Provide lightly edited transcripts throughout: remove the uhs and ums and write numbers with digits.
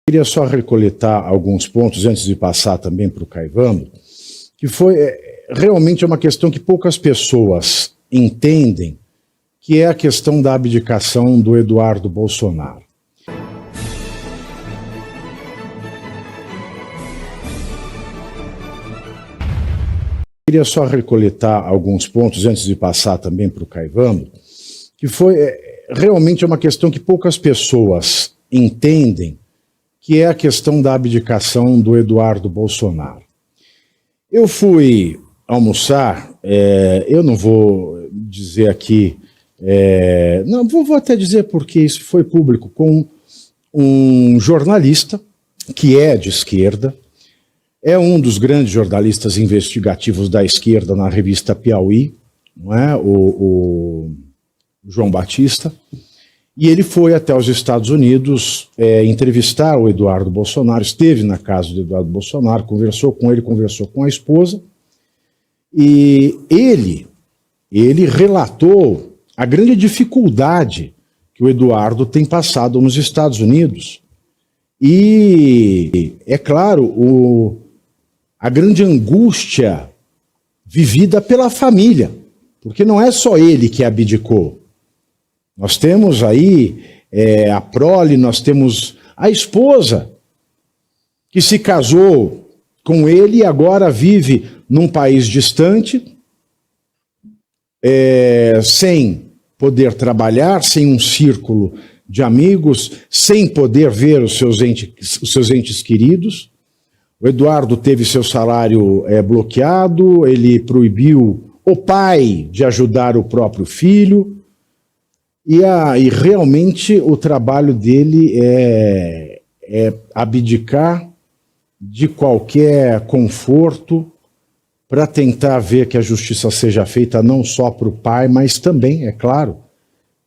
Queria só recoletar alguns pontos antes de passar também para o Caivano, que foi realmente uma questão que poucas pessoas entendem, que é a questão da abdicação do Eduardo Bolsonaro. Queria só recoletar alguns pontos antes de passar também para o Caivano, que foi realmente uma questão que poucas pessoas entendem, que é a questão da abdicação do Eduardo Bolsonaro. Eu fui almoçar, eu não vou dizer aqui, não, vou até dizer porque isso foi público, com um jornalista que é de esquerda, é um dos grandes jornalistas investigativos da esquerda na revista Piauí, não é? O João Batista, e ele foi até os Estados Unidos entrevistar o Eduardo Bolsonaro, esteve na casa do Eduardo Bolsonaro, conversou com ele, conversou com a esposa, e ele relatou a grande dificuldade que o Eduardo tem passado nos Estados Unidos. E, é claro, a grande angústia vivida pela família, porque não é só ele que abdicou. Nós temos aí a prole, nós temos a esposa, que se casou com ele e agora vive num país distante, sem poder trabalhar, sem um círculo de amigos, sem poder ver os seus entes queridos. O Eduardo teve seu salário bloqueado, ele proibiu o pai de ajudar o próprio filho, e realmente o trabalho dele é abdicar de qualquer conforto para tentar ver que a justiça seja feita não só para o pai, mas também, é claro,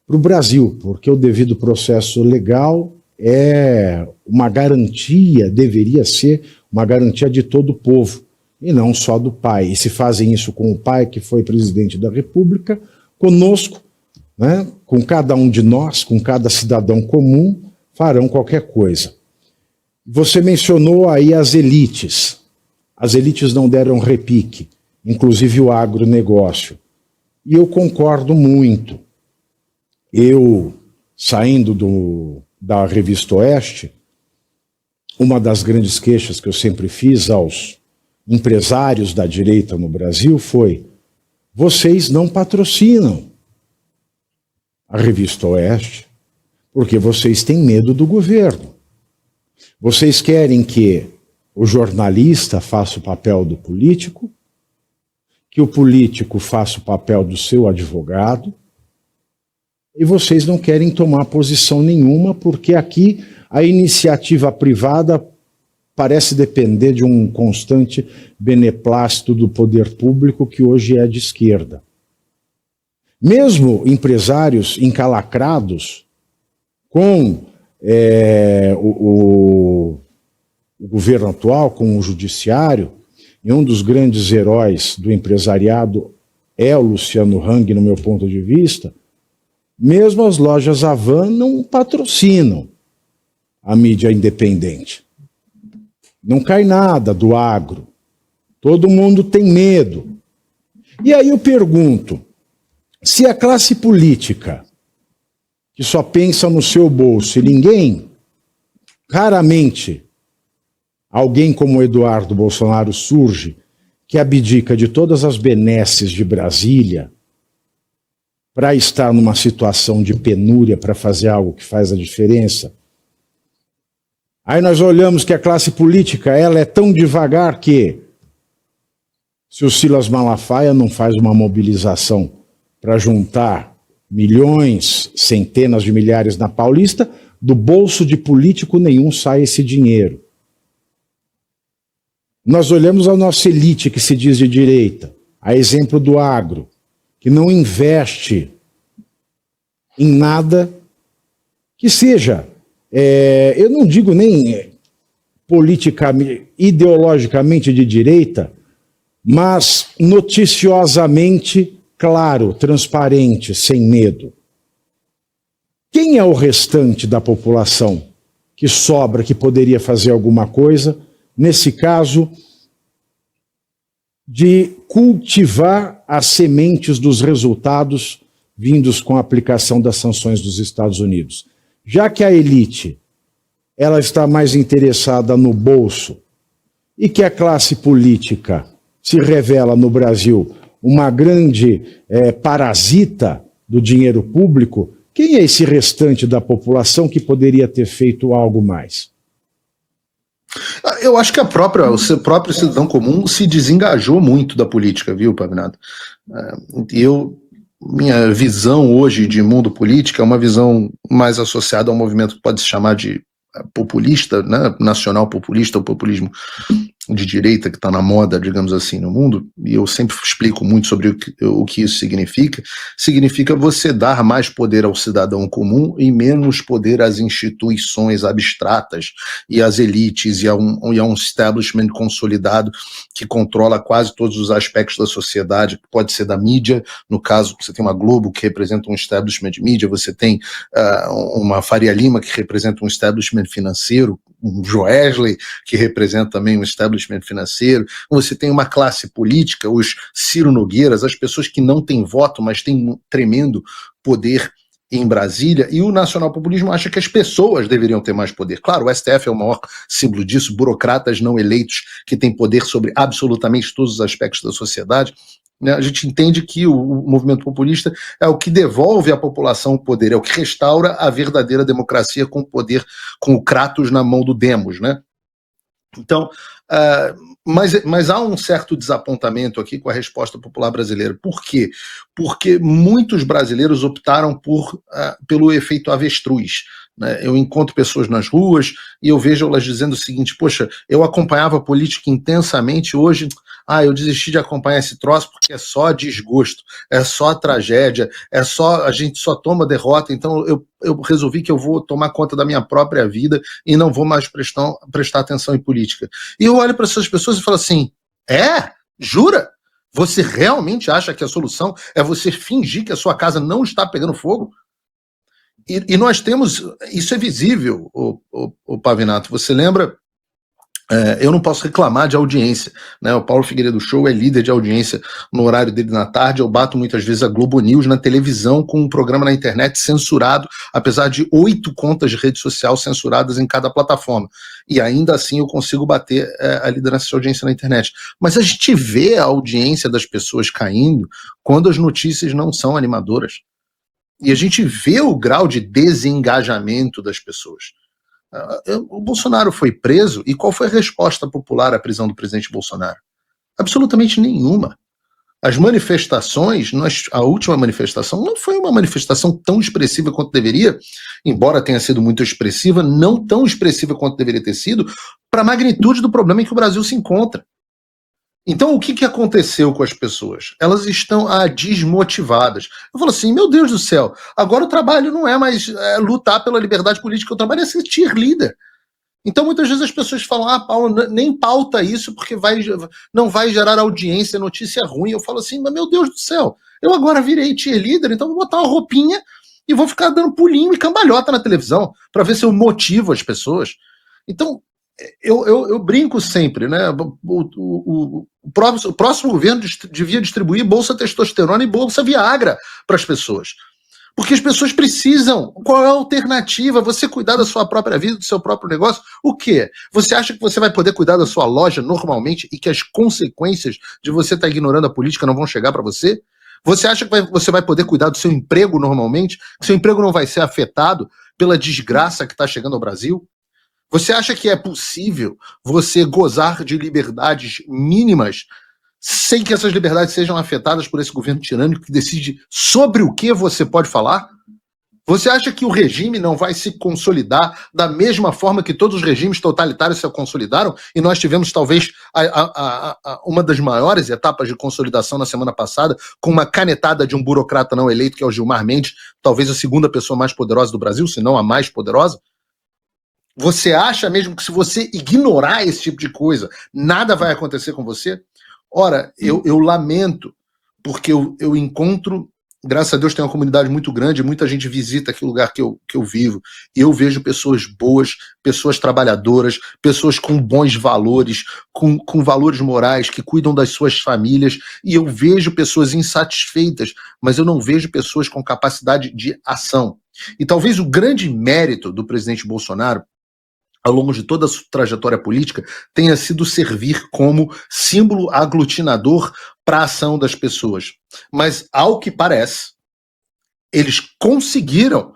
para o Brasil, porque o devido processo legal é uma garantia, deveria ser uma garantia de todo o povo, e não só do pai. E se fazem isso com o pai, que foi presidente da República, conosco, né, com cada um de nós, com cada cidadão comum, farão qualquer coisa. Você mencionou aí as elites. As elites não deram repique, inclusive o agronegócio. E eu concordo muito. Eu, saindo da Revista Oeste, uma das grandes queixas que eu sempre fiz aos empresários da direita no Brasil foi: vocês não patrocinam a Revista Oeste porque vocês têm medo do governo. Vocês querem que o jornalista faça o papel do político, que o político faça o papel do seu advogado, e vocês não querem tomar posição nenhuma, porque aqui a iniciativa privada parece depender de um constante beneplácito do poder público, que hoje é de esquerda. Mesmo empresários encalacrados com o governo atual, com o judiciário, e um dos grandes heróis do empresariado é o Luciano Hang, no meu ponto de vista, mesmo as lojas Havan não patrocinam a mídia independente. Não cai nada do agro. Todo mundo tem medo. E aí eu pergunto, se a classe política, que só pensa no seu bolso, e ninguém, raramente, alguém como o Eduardo Bolsonaro surge, que abdica de todas as benesses de Brasília, para estar numa situação de penúria, para fazer algo que faz a diferença. Aí nós olhamos que a classe política, ela é tão devagar que, se o Silas Malafaia não faz uma mobilização para juntar milhões, centenas de milhares na Paulista, do bolso de político nenhum sai esse dinheiro. Nós olhamos a nossa elite, que se diz de direita, a exemplo do agro, que não investe em nada que seja, eu não digo nem politicamente, ideologicamente de direita, mas noticiosamente claro, transparente, sem medo. Quem é o restante da população que sobra, que poderia fazer alguma coisa, nesse caso, de cultivar as sementes dos resultados vindos com a aplicação das sanções dos Estados Unidos. Já que a elite ela está mais interessada no bolso e que a classe política se revela no Brasil uma grande parasita do dinheiro público, quem é esse restante da população que poderia ter feito algo mais? Eu acho que o próprio cidadão comum se desengajou muito da política, viu, Pavinato? Minha visão hoje de mundo político é uma visão mais associada a um movimento que pode se chamar de populista, né, nacional populista, ou populismo de direita que está na moda, digamos assim, no mundo, e eu sempre explico muito sobre o que isso significa. Significa você dar mais poder ao cidadão comum e menos poder às instituições abstratas e às elites e a um establishment consolidado que controla quase todos os aspectos da sociedade, pode ser da mídia, no caso você tem uma Globo que representa um establishment de mídia, você tem uma Faria Lima que representa um establishment financeiro, um Joesley, que representa também um establishment financeiro, você tem uma classe política, os Ciro Nogueiras, as pessoas que não têm voto, mas têm um tremendo poder em Brasília, e o nacional-populismo acha que as pessoas deveriam ter mais poder. Claro, o STF é o maior símbolo disso, burocratas não eleitos que têm poder sobre absolutamente todos os aspectos da sociedade. A gente entende que o movimento populista é o que devolve à população o poder, é o que restaura a verdadeira democracia com o poder, com o Kratos na mão do Demos, né? Então, mas há um certo desapontamento aqui com a resposta popular brasileira. Por quê? Porque muitos brasileiros optaram pelo efeito avestruz. Eu encontro pessoas nas ruas e eu vejo elas dizendo o seguinte: poxa, eu acompanhava a política intensamente, hoje eu desisti de acompanhar esse troço porque é só desgosto, é só tragédia, a gente só toma derrota, então eu resolvi que eu vou tomar conta da minha própria vida e não vou mais prestar atenção em política. E eu olho para essas pessoas e falo assim: jura? Você realmente acha que a solução é você fingir que a sua casa não está pegando fogo? E nós temos, isso é visível, o Pavinato, você lembra? Eu não posso reclamar de audiência, né? O Paulo Figueiredo Show é líder de audiência no horário dele na tarde. Eu bato muitas vezes a Globo News na televisão com um programa na internet censurado, apesar de 8 contas de rede social censuradas em cada plataforma, e ainda assim eu consigo bater a liderança de audiência na internet. Mas a gente vê a audiência das pessoas caindo quando as notícias não são animadoras, e a gente vê o grau de desengajamento das pessoas. O Bolsonaro foi preso, e qual foi a resposta popular à prisão do presidente Bolsonaro? Absolutamente nenhuma. As manifestações, a última manifestação não foi uma manifestação tão expressiva quanto deveria, embora tenha sido muito expressiva, não tão expressiva quanto deveria ter sido, para a magnitude do problema em que o Brasil se encontra. Então, o que aconteceu com as pessoas? Elas estão desmotivadas. Eu falo assim, meu Deus do céu, agora o trabalho não é mais lutar pela liberdade política, o trabalho é ser cheerleader. Então, muitas vezes as pessoas falam, Paulo, nem pauta isso, porque não vai gerar audiência, notícia ruim. Eu falo assim, mas meu Deus do céu, eu agora virei cheerleader, então vou botar uma roupinha e vou ficar dando pulinho e cambalhota na televisão, para ver se eu motivo as pessoas. Então, eu brinco sempre, né? O próximo governo devia distribuir bolsa testosterona e bolsa Viagra para as pessoas. Porque as pessoas precisam. Qual é a alternativa? Você cuidar da sua própria vida, do seu próprio negócio? O quê? Você acha que você vai poder cuidar da sua loja normalmente e que as consequências de você estar ignorando a política não vão chegar para você? Você acha que você vai poder cuidar do seu emprego normalmente? Que seu emprego não vai ser afetado pela desgraça que está chegando ao Brasil? Você acha que é possível você gozar de liberdades mínimas sem que essas liberdades sejam afetadas por esse governo tirânico que decide sobre o que você pode falar? Você acha que o regime não vai se consolidar da mesma forma que todos os regimes totalitários se consolidaram? E nós tivemos talvez uma das maiores etapas de consolidação na semana passada, com uma canetada de um burocrata não eleito, que é o Gilmar Mendes, talvez a segunda pessoa mais poderosa do Brasil, se não a mais poderosa. Você acha mesmo que se você ignorar esse tipo de coisa, nada vai acontecer com você? Ora, eu lamento, porque eu encontro graças a Deus tem uma comunidade muito grande, muita gente visita aqui o lugar que eu vivo, e eu vejo pessoas boas, pessoas trabalhadoras, pessoas com bons valores, com valores morais, que cuidam das suas famílias, e eu vejo pessoas insatisfeitas, mas eu não vejo pessoas com capacidade de ação. E talvez o grande mérito do presidente Bolsonaro, ao longo de toda a sua trajetória política, tenha sido servir como símbolo aglutinador para a ação das pessoas. Mas, ao que parece, eles conseguiram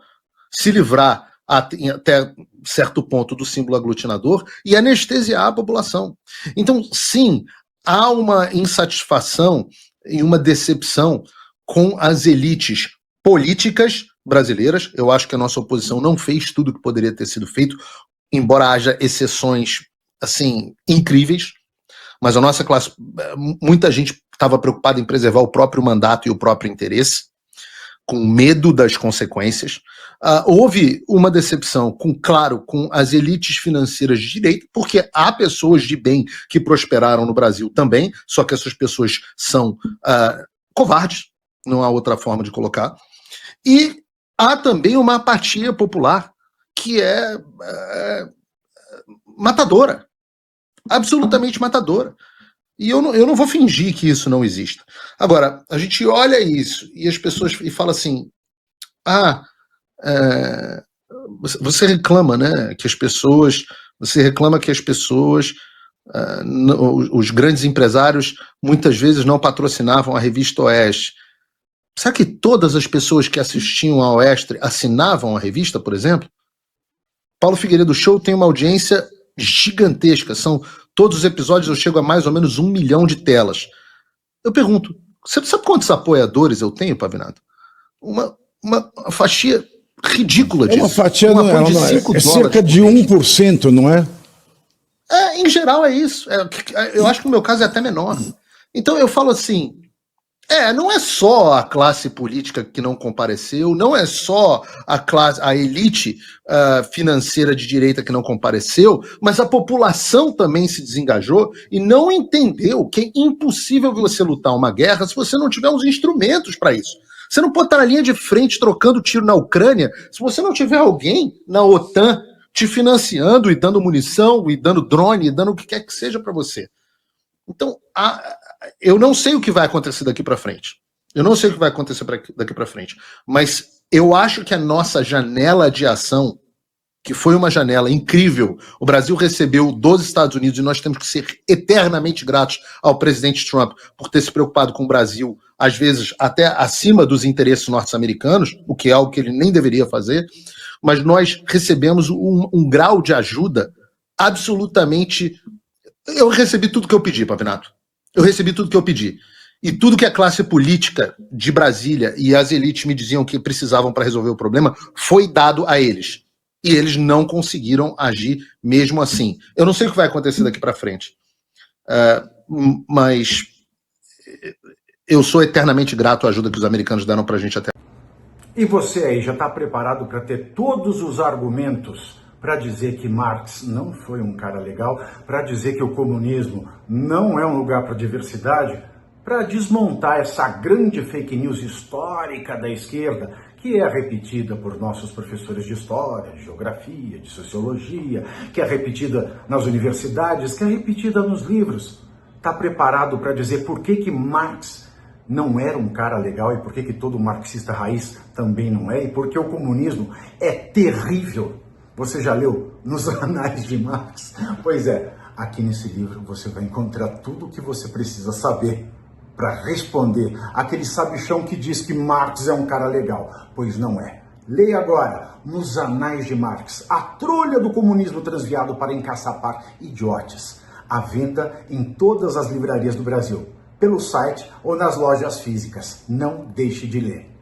se livrar até certo ponto do símbolo aglutinador e anestesiar a população. Então, sim, há uma insatisfação e uma decepção com as elites políticas brasileiras. Eu acho que a nossa oposição não fez tudo o que poderia ter sido feito, embora haja exceções, assim, incríveis, mas a nossa classe, muita gente estava preocupada em preservar o próprio mandato e o próprio interesse, com medo das consequências. Houve uma decepção, claro, com as elites financeiras de direita, porque há pessoas de bem que prosperaram no Brasil também, só que essas pessoas são covardes, não há outra forma de colocar. E há também uma apatia popular, que é matadora, absolutamente matadora. E eu não vou fingir que isso não exista. Agora, a gente olha isso e as pessoas e fala assim, você reclama, né, que as pessoas, os grandes empresários muitas vezes não patrocinavam a revista Oeste. Será que todas as pessoas que assistiam a Oeste assinavam a revista, por exemplo? Paulo Figueiredo Show tem uma audiência gigantesca, todos os episódios eu chego a mais ou menos 1 milhão de telas. Eu pergunto, você sabe quantos apoiadores eu tenho, Pavinato? Uma fatia ridícula disso. Uma fatia é cerca de 1%, não é? Em geral é isso. Eu acho que no meu caso é até menor. Então eu falo assim, não é só a classe política que não compareceu, não é só a elite financeira de direita que não compareceu, mas a população também se desengajou e não entendeu que é impossível você lutar uma guerra se você não tiver os instrumentos para isso. Você não pode estar na linha de frente trocando tiro na Ucrânia se você não tiver alguém na OTAN te financiando e dando munição, e dando drone, e dando o que quer que seja para você. Então, eu não sei o que vai acontecer daqui para frente. Mas eu acho que a nossa janela de ação, que foi uma janela incrível, o Brasil recebeu dos Estados Unidos e nós temos que ser eternamente gratos ao presidente Trump por ter se preocupado com o Brasil, às vezes até acima dos interesses norte-americanos, o que é algo que ele nem deveria fazer, mas nós recebemos um grau de ajuda absolutamente... Eu recebi tudo que eu pedi, Pavinato. Eu recebi tudo que eu pedi. E tudo que a classe política de Brasília e as elites me diziam que precisavam para resolver o problema foi dado a eles. E eles não conseguiram agir mesmo assim. Eu não sei o que vai acontecer daqui para frente. Mas eu sou eternamente grato à ajuda que os americanos deram para a gente até. E você aí já está preparado para ter todos os argumentos para dizer que Marx não foi um cara legal, para dizer que o comunismo não é um lugar para diversidade, para desmontar essa grande fake news histórica da esquerda, que é repetida por nossos professores de história, de geografia, de sociologia, que é repetida nas universidades, que é repetida nos livros. Está preparado para dizer por que Marx não era um cara legal e por que todo marxista raiz também não é, e por que o comunismo é terrível? Você já leu Nos Anais de Marx? Pois é, aqui nesse livro você vai encontrar tudo o que você precisa saber para responder aquele sabichão que diz que Marx é um cara legal, pois não é. Leia agora Nos Anais de Marx, a trolha do comunismo transviado para encaçapar idiotes. À venda em todas as livrarias do Brasil, pelo site ou nas lojas físicas. Não deixe de ler.